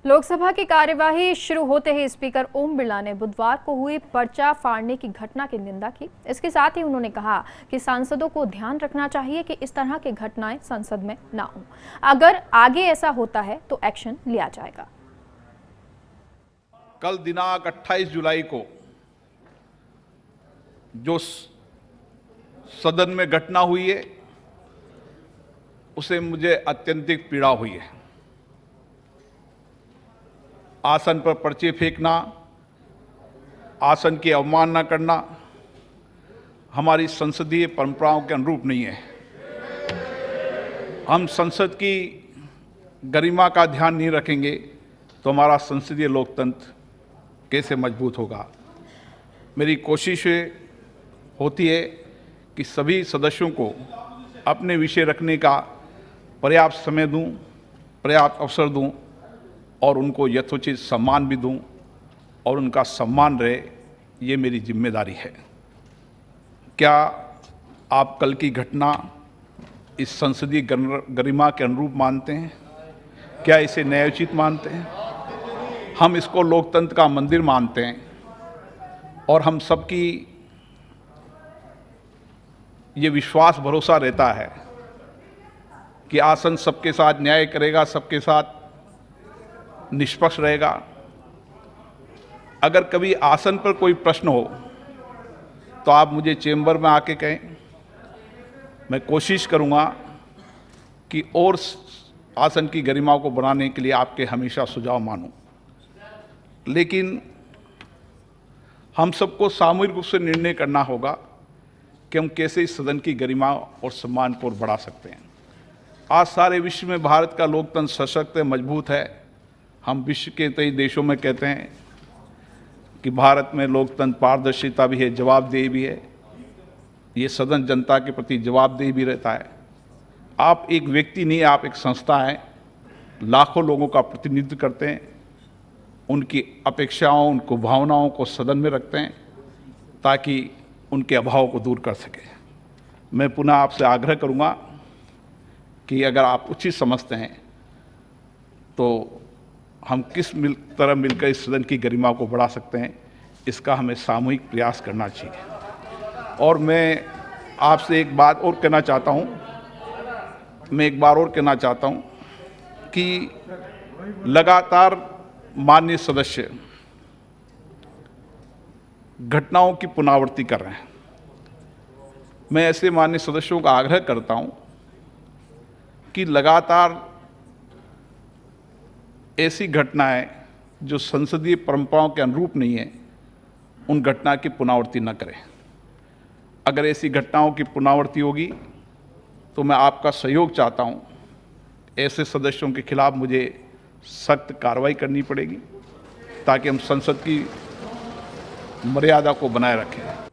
लोकसभा की कार्यवाही शुरू होते ही स्पीकर ओम बिरला ने बुधवार को हुई पर्चा फाड़ने की घटना की निंदा की। इसके साथ ही उन्होंने कहा कि सांसदों को ध्यान रखना चाहिए कि इस तरह की घटनाएं संसद में ना हो। अगर आगे ऐसा होता है तो एक्शन लिया जाएगा। कल दिनांक 28 जुलाई को जो सदन में घटना हुई है उसे मुझे अत्यंतिक पीड़ा हुई है। आसन पर पर्चे फेंकना, आसन की अवमानना करना हमारी संसदीय परंपराओं के अनुरूप नहीं है। हम संसद की गरिमा का ध्यान नहीं रखेंगे तो हमारा संसदीय लोकतंत्र कैसे मजबूत होगा। मेरी कोशिश होती है कि सभी सदस्यों को अपने विषय रखने का पर्याप्त समय दूं, पर्याप्त अवसर दूं और उनको यथोचित सम्मान भी दूं और उनका सम्मान रहे, ये मेरी जिम्मेदारी है। क्या आप कल की घटना इस संसदीय गरिमा के अनुरूप मानते हैं? क्या इसे न्यायोचित मानते हैं? हम इसको लोकतंत्र का मंदिर मानते हैं और हम सबकी ये विश्वास भरोसा रहता है कि आसन सबके साथ न्याय करेगा, सबके साथ निष्पक्ष रहेगा। अगर कभी आसन पर कोई प्रश्न हो तो आप मुझे चेंबर में आके कहें, मैं कोशिश करूंगा कि और आसन की गरिमा को बढ़ाने के लिए आपके हमेशा सुझाव मानूं। लेकिन हम सबको सामूहिक रूप से निर्णय करना होगा कि हम कैसे इस सदन की गरिमा और सम्मान को बढ़ा सकते हैं। आज सारे विश्व में भारत का लोकतंत्र सशक्त है, मजबूत है। हम विश्व के कई देशों में कहते हैं कि भारत में लोकतंत्र पारदर्शिता भी है, जवाबदेही भी है। ये सदन जनता के प्रति जवाबदेही भी रहता है। आप एक व्यक्ति नहीं, आप एक संस्था हैं, लाखों लोगों का प्रतिनिधित्व करते हैं, उनकी अपेक्षाओं, उनको भावनाओं को सदन में रखते हैं ताकि उनके अभाव को दूर कर सके। मैं पुनः आपसे आग्रह करूंगा कि अगर आप उचित समझते हैं तो हम किस तरह मिलकर इस सदन की गरिमा को बढ़ा सकते हैं, इसका हमें सामूहिक प्रयास करना चाहिए। और मैं आपसे एक बात और कहना चाहता हूं, कि लगातार माननीय सदस्य घटनाओं की पुनरावृत्ति कर रहे हैं। मैं ऐसे माननीय सदस्यों का आग्रह करता हूं कि लगातार ऐसी घटनाएं जो संसदीय परंपराओं के अनुरूप नहीं है, उन घटना की पुनरावृत्ति न करें। अगर ऐसी घटनाओं की पुनरावृत्ति होगी तो मैं आपका सहयोग चाहता हूं। ऐसे सदस्यों के खिलाफ मुझे सख्त कार्रवाई करनी पड़ेगी ताकि हम संसद की मर्यादा को बनाए रखें।